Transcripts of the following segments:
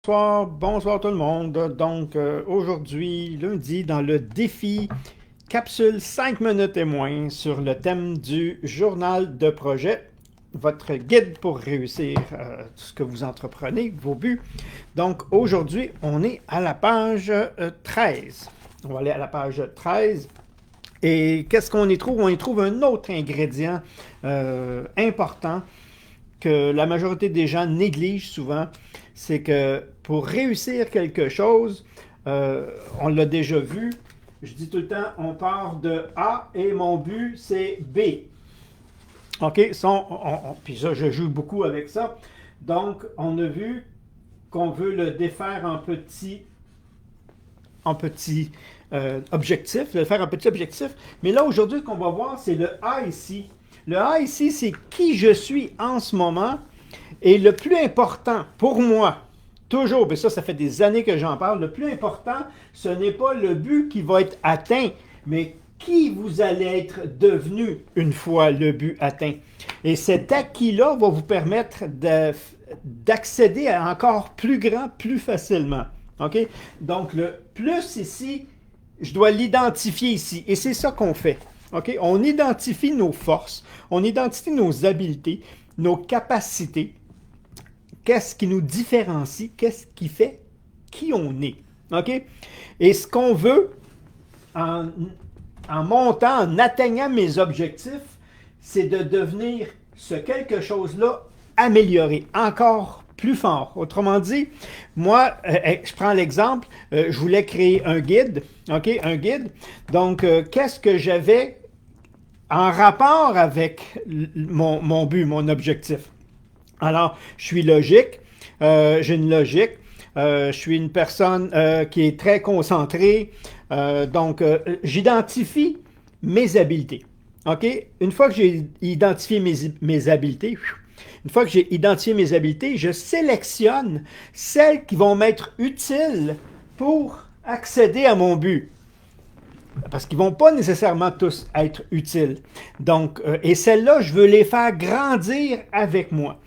bonsoir tout le monde. Donc aujourd'hui, lundi, dans le défi capsule 5 minutes et moins sur le thème du journal de projet, votre guide pour réussir tout ce que vous entreprenez, vos buts. Donc aujourd'hui, on est à la page 13. On va aller à la page 13. Et qu'est-ce qu'on y trouve? On y trouve un autre ingrédient important que la majorité des gens négligent souvent, c'est que pour réussir quelque chose, on l'a déjà vu, je dis tout le temps, on part de A et mon but, c'est B. OK? Puis ça, je joue beaucoup avec ça. Donc, on a vu qu'on veut le défaire en petits objectifs, le faire en petit objectif. Mais là, aujourd'hui, ce qu'on va voir, c'est le A ici. Le A ici, c'est qui je suis en ce moment. Et le plus important pour moi, toujours, mais ça fait des années que j'en parle, le plus important, ce n'est pas le but qui va être atteint, mais qui vous allez être devenu une fois le but atteint. Et cet acquis-là va vous permettre d'accéder à encore plus grand, plus facilement. OK? Donc, le plus ici, je dois l'identifier ici. Et c'est ça qu'on fait. OK? On identifie nos forces, on identifie nos habiletés, nos capacités. Qu'est-ce qui nous différencie? Qu'est-ce qui fait qui on est? OK? Et ce qu'on veut, en montant, en atteignant mes objectifs, c'est de devenir ce quelque chose-là amélioré, encore plus fort. Autrement dit, moi, je prends l'exemple, je voulais créer un guide, OK? Un guide. Donc, qu'est-ce que j'avais en rapport avec mon but, mon objectif? Alors, je suis logique, j'ai une logique, je suis une personne qui est très concentrée, donc j'identifie mes habiletés. OK? Une fois que j'ai identifié mes habiletés, je sélectionne celles qui vont m'être utiles pour accéder à mon but. Parce qu'ils ne vont pas nécessairement tous être utiles. Donc, et celles-là, je veux les faire grandir avec moi.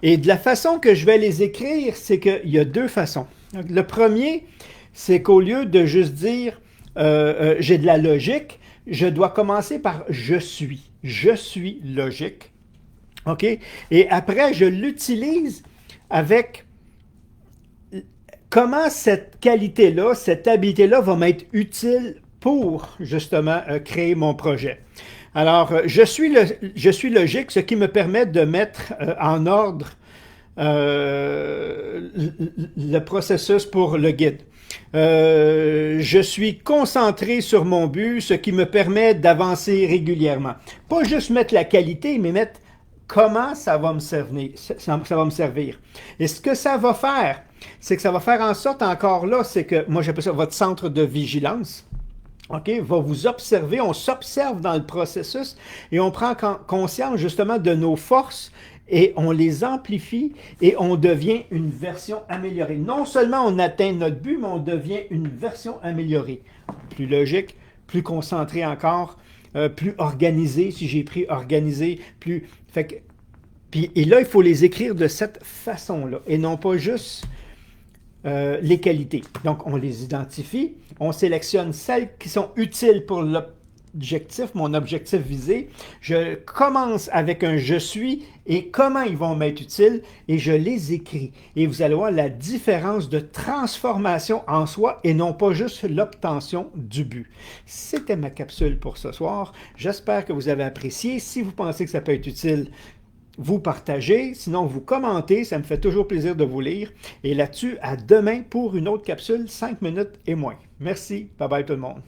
Et de la façon que je vais les écrire, c'est qu'il y a deux façons. Donc, le premier, c'est qu'au lieu de juste dire j'ai de la logique, je dois commencer par je suis. Je suis logique. OK? Et après, je l'utilise avec comment cette qualité-là, cette habileté-là va m'être utile pour justement créer mon projet. Alors, je suis logique, ce qui me permet de mettre en ordre le processus pour le guide. Je suis concentré sur mon but, ce qui me permet d'avancer régulièrement. Pas juste mettre la qualité, mais mettre comment ça va me servir. Ça va me servir. Et ce que ça va faire, c'est que ça va faire en sorte, encore là, c'est que, moi j'appelle ça votre centre de vigilance. OK, va vous observer, on s'observe dans le processus et on prend conscience justement de nos forces et on les amplifie et on devient une version améliorée. Non seulement on atteint notre but, mais on devient une version améliorée. Plus logique, plus concentré encore, plus organisé, si j'ai pris organisé, plus... et là, il faut les écrire de cette façon-là et non pas juste... les qualités. Donc, on les identifie, on sélectionne celles qui sont utiles pour l'objectif, mon objectif visé. Je commence avec un « je suis » et comment ils vont m'être utiles et je les écris. Et vous allez voir la différence de transformation en soi et non pas juste l'obtention du but. C'était ma capsule pour ce soir. J'espère que vous avez apprécié. Si vous pensez que ça peut être utile, vous partagez, sinon vous commentez, ça me fait toujours plaisir de vous lire. Et là-dessus, à demain pour une autre capsule, 5 minutes et moins. Merci, bye bye tout le monde.